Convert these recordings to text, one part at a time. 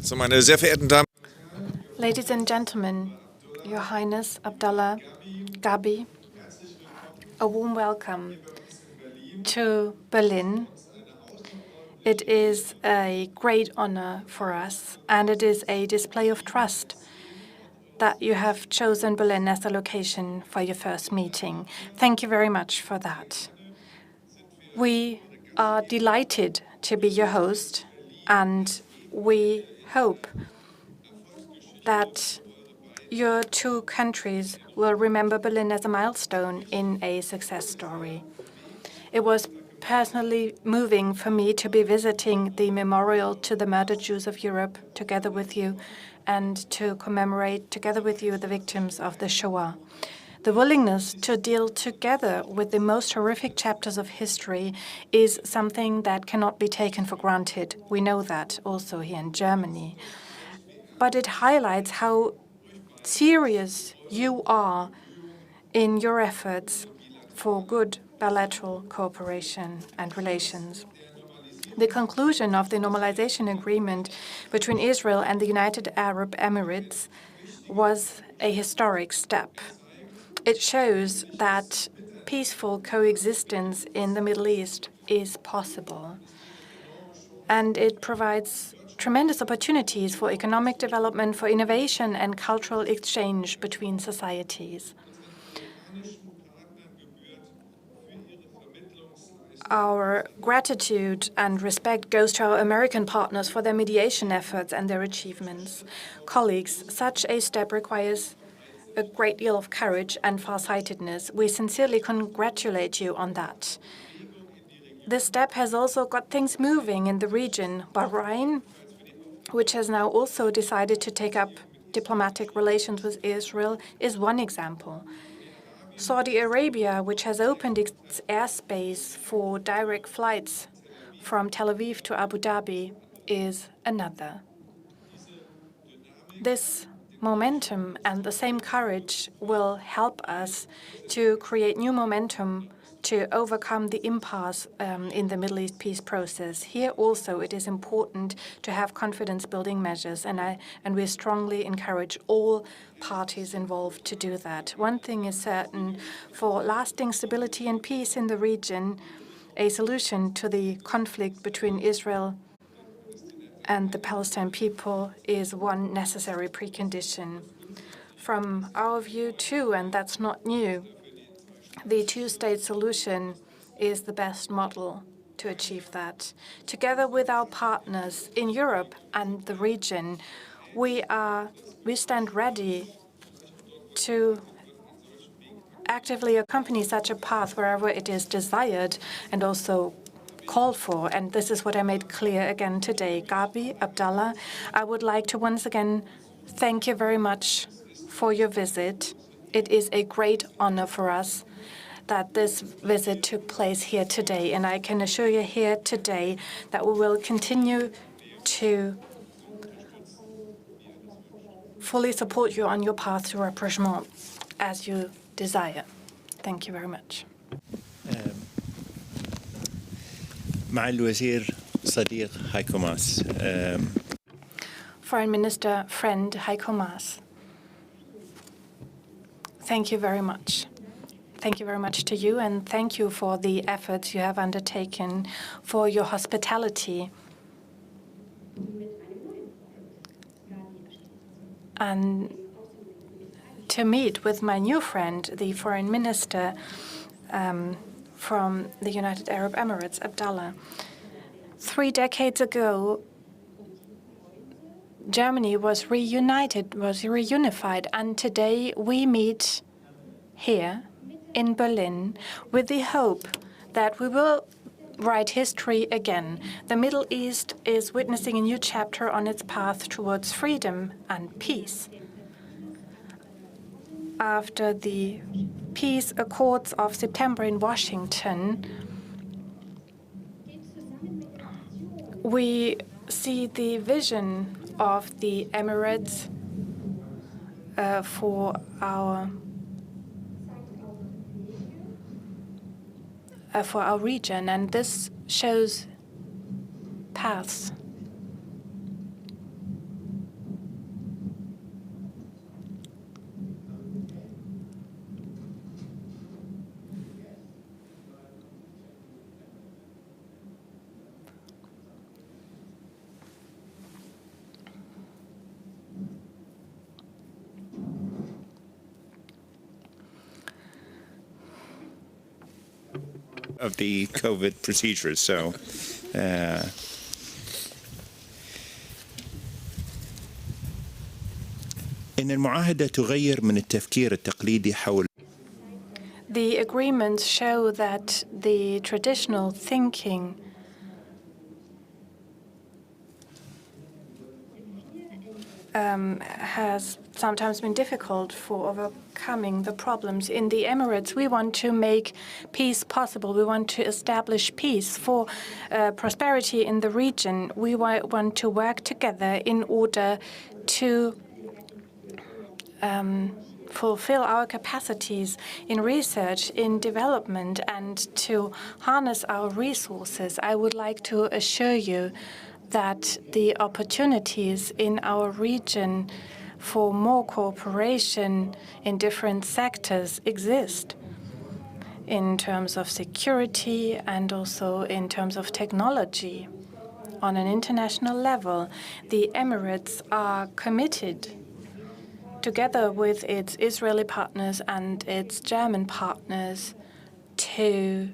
So, meine sehr verehrten Damen. Ladies and gentlemen, Your Highness Abdallah, Gabi, a warm welcome to Berlin. It is a great honor for us, and it is a display of trust that you have chosen Berlin as the location for your first meeting. Thank you very much for that. We are delighted to be your host, and we hope that your two countries will remember Berlin as a milestone in a success story. It was personally moving for me to be visiting the memorial to the murdered Jews of Europe together with you and to commemorate together with you the victims of the Shoah. The willingness to deal together with the most horrific chapters of history is something that cannot be taken for granted. We know that also here in Germany. But it highlights how serious you are in your efforts for good bilateral cooperation and relations. The conclusion of the normalization agreement between Israel and the United Arab Emirates was a historic step. It shows that peaceful coexistence in the Middle East is possible, and it provides tremendous opportunities for economic development, for innovation and cultural exchange between societies. Our gratitude and respect goes to our American partners for their mediation efforts and their achievements. Colleagues, such a step requires a great deal of courage and farsightedness. We sincerely congratulate you on that. This step has also got things moving in the region. Bahrain, which has now also decided to take up diplomatic relations with Israel, is one example. Saudi Arabia, which has opened its airspace for direct flights from Tel Aviv to Abu Dhabi, is another. This momentum and the same courage will help us to create new momentum to overcome the impasse in the Middle East peace process. Here also it is important to have confidence-building measures, and we strongly encourage all parties involved to do that. One thing is certain: for lasting stability and peace in the region, a solution to the conflict between Israel and the Palestinian people is one necessary precondition. From our view too, and that's not new, the two-state solution is the best model to achieve that. Together with our partners in Europe and the region, we stand ready to actively accompany such a path wherever it is desired and also called for. And this is what I made clear again today. Gabi, Abdallah, I would like to once again thank you very much for your visit. It is a great honor for us that this visit took place here today. And I can assure you here today that we will continue to fully support you on your path to rapprochement as you desire. Thank you very much. مع الوزير صديق هايكو ماس. Foreign Minister friend Heiko Maas. Thank you very much. Thank you very much to you, and thank you for the efforts you have undertaken, for your hospitality. And to meet with my new friend, the Foreign Minister from the United Arab Emirates, Abdallah. 3 decades ago, Germany was reunified, and today we meet here in Berlin with the hope that we will write history again. The Middle East is witnessing a new chapter on its path towards freedom and peace. After the peace accords of September in Washington, we see the vision of the Emirates for our region, and this shows paths of the COVID procedures. So إن المعاهدة تغير من التفكير التقليدي حول The agreements show that the traditional thinking has sometimes been difficult for overcoming the problems. In the Emirates, we want to make peace possible. We want to establish peace for prosperity in the region. We want to work together in order to fulfill our capacities in research, in development, and to harness our resources. I would like to assure you that the opportunities in our region for more cooperation in different sectors exist in terms of security and also in terms of technology. On an international level, the Emirates are committed, together with its Israeli partners and its German partners, to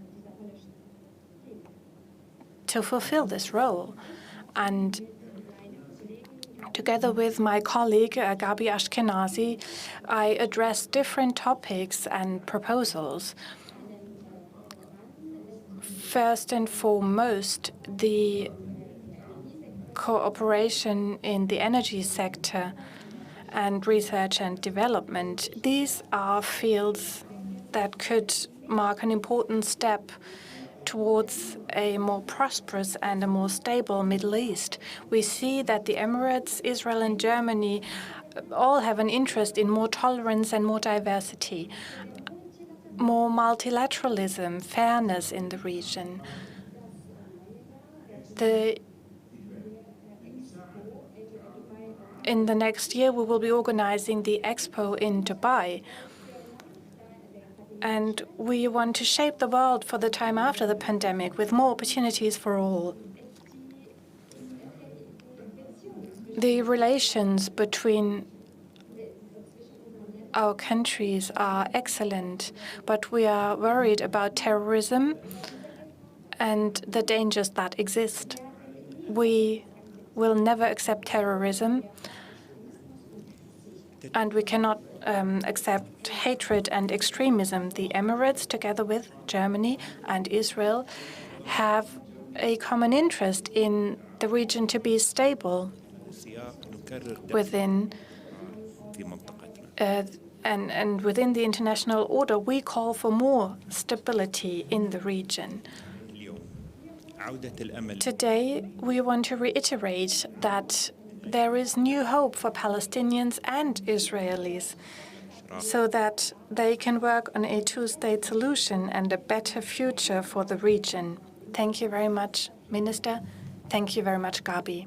fulfill this role. And together with my colleague, Gabi Ashkenazi, I addressed different topics and proposals. First and foremost, the cooperation in the energy sector and research and development. These are fields that could mark an important step towards a more prosperous and a more stable Middle East. We see that the Emirates, Israel, and Germany all have an interest in more tolerance and more diversity, more multilateralism, fairness in the region. In the next year, we will be organizing the Expo in Dubai. And we want to shape the world for the time after the pandemic with more opportunities for all. The relations between our countries are excellent, but we are worried about terrorism and the dangers that exist. We will never accept terrorism, and we cannot accept hatred and extremism. The Emirates, together with Germany and Israel, have a common interest in the region to be stable within and within the international order. We call for more stability in the region. Today, we want to reiterate that there is new hope for Palestinians and Israelis so that they can work on a two-state solution and a better future for the region. Thank you very much, Minister. Thank you very much, Gabi.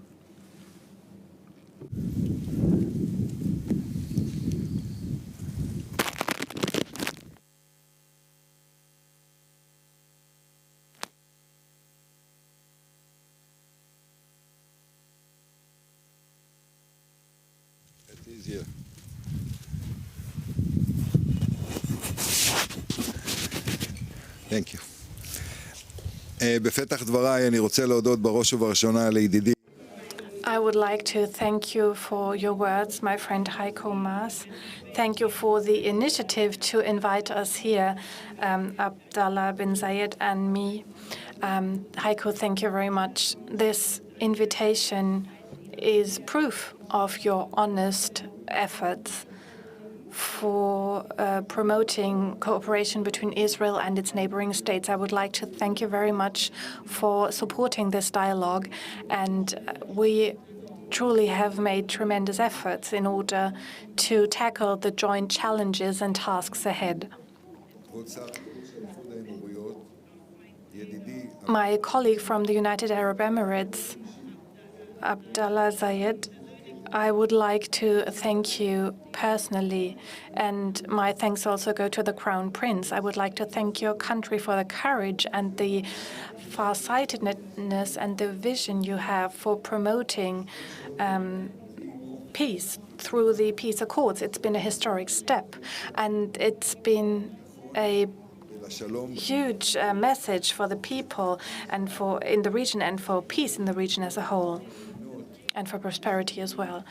Easier. Thank you. בפתח דבריי אני רוצה להודות בראש ובראשונה לידידי. I would like to thank you for your words, my friend Heiko Maas. Thank you for the initiative to invite us here, Abdallah bin Zayed and me. Heiko, thank you very much. This invitation is proof of your honest efforts for promoting cooperation between Israel and its neighboring states. I would like to thank you very much for supporting this dialogue, and we truly have made tremendous efforts in order to tackle the joint challenges and tasks ahead. My colleague from the United Arab Emirates, Abdallah Zayed, I would like to thank you personally, and my thanks also go to the Crown Prince. I would like to thank your country for the courage and the farsightedness and the vision you have for promoting peace through the peace accords. It's been a historic step, and it's been a huge message for the people and for in the region and for peace in the region as a whole and for prosperity as well.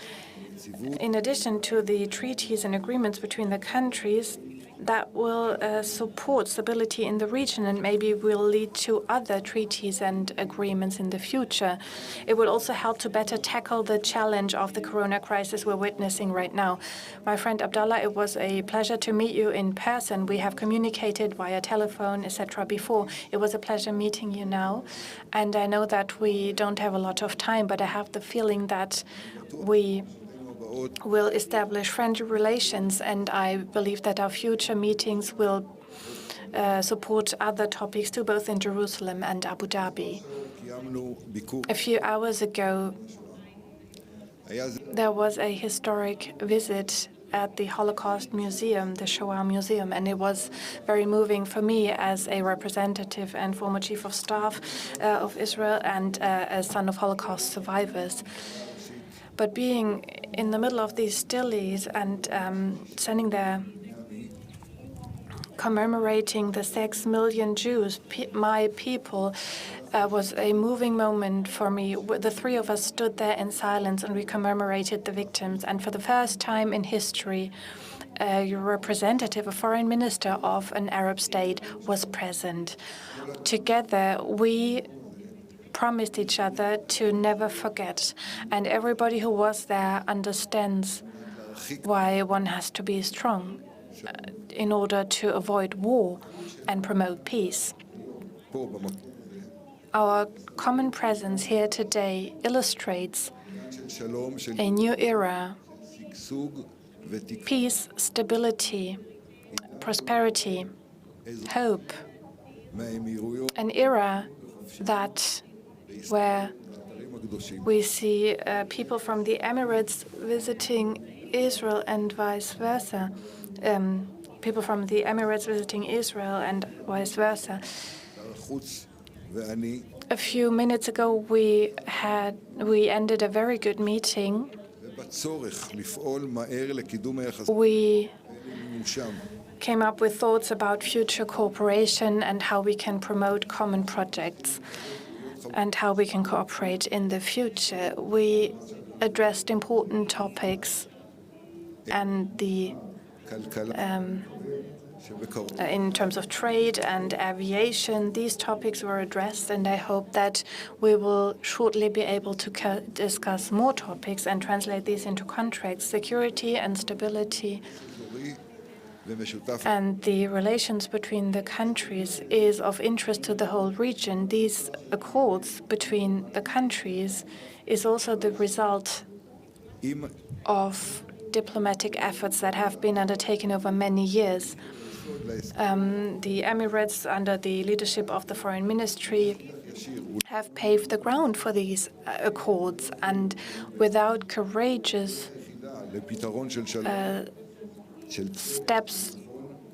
In addition to the treaties and agreements between the countries, that will support stability in the region and maybe will lead to other treaties and agreements in the future. It will also help to better tackle the challenge of the corona crisis we're witnessing right now. My friend Abdallah, it was a pleasure to meet you in person. We have communicated via telephone, etc. before. It was a pleasure meeting you now. And I know that we don't have a lot of time, but I have the feeling that we will establish friendly relations, and I believe that our future meetings will support other topics too, both in Jerusalem and Abu Dhabi. A few hours ago, there was a historic visit at the Holocaust Museum, the Shoah Museum, and it was very moving for me as a representative and former chief of staff of Israel and a son of Holocaust survivors. But being in the middle of these stillies and standing there commemorating the 6 million Jews, my people, was a moving moment for me. The three of us stood there in silence and we commemorated the victims. And for the first time in history, a representative, a foreign minister of an Arab state was present. Together, we promised each other to never forget. And everybody who was there understands why one has to be strong in order to avoid war and promote peace. Our common presence here today illustrates a new era, peace, stability, prosperity, hope, an era where we see people from the Emirates visiting Israel and vice versa. People from the Emirates visiting Israel and vice versa. A few minutes ago, we ended a very good meeting. We came up with thoughts about future cooperation and how we can promote common projects and how we can cooperate in the future. We addressed important topics and in terms of trade and aviation, these topics were addressed, and I hope that we will shortly be able to discuss more topics and translate these into contracts. Security and stability and the relations between the countries is of interest to the whole region. These accords between the countries is also the result of diplomatic efforts that have been undertaken over many years. The Emirates, under the leadership of the Foreign Ministry, have paved the ground for these accords, and without courageous steps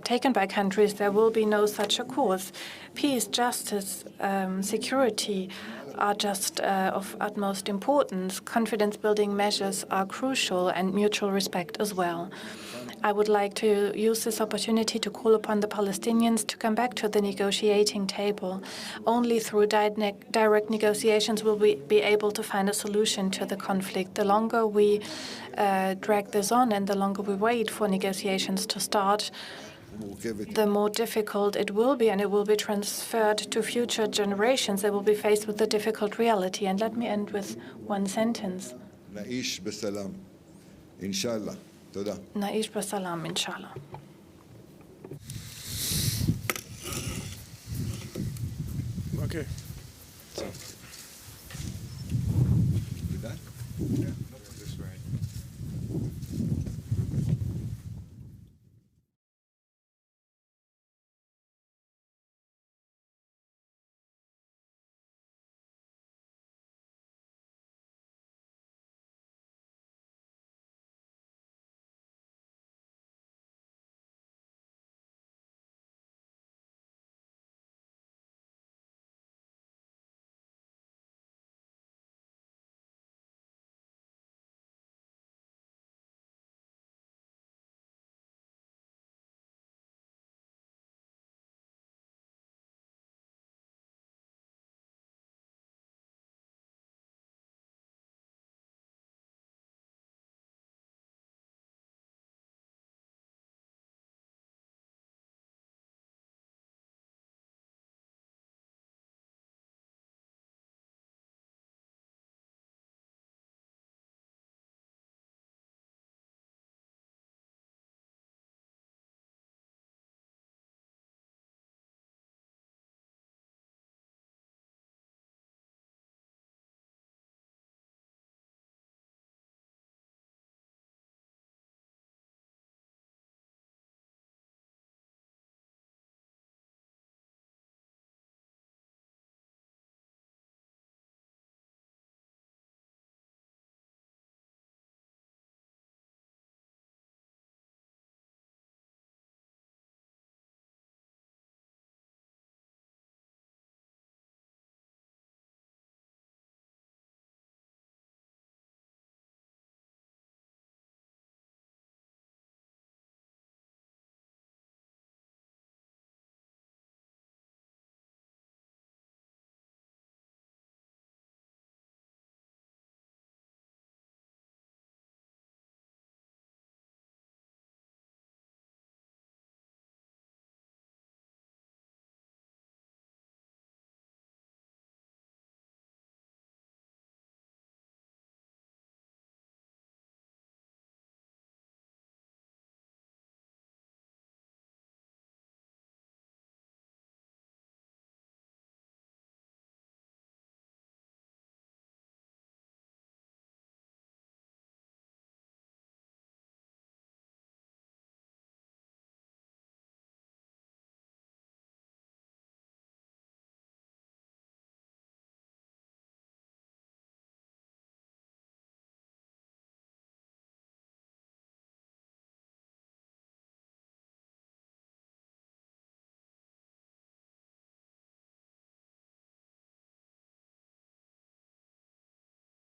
taken by countries, there will be no such accords. Peace, justice, security are just of utmost importance. Confidence-building measures are crucial, and mutual respect as well. I would like to use this opportunity to call upon the Palestinians to come back to the negotiating table. Only through direct negotiations will we be able to find a solution to the conflict. The longer we drag this on and the longer we wait for negotiations to start, the more difficult it will be, and it will be transferred to future generations that will be faced with the difficult reality. And let me end with one sentence. Naish b'salam, inshallah. Toda. Naish b'salam, inshallah. Okay. You done? Yeah.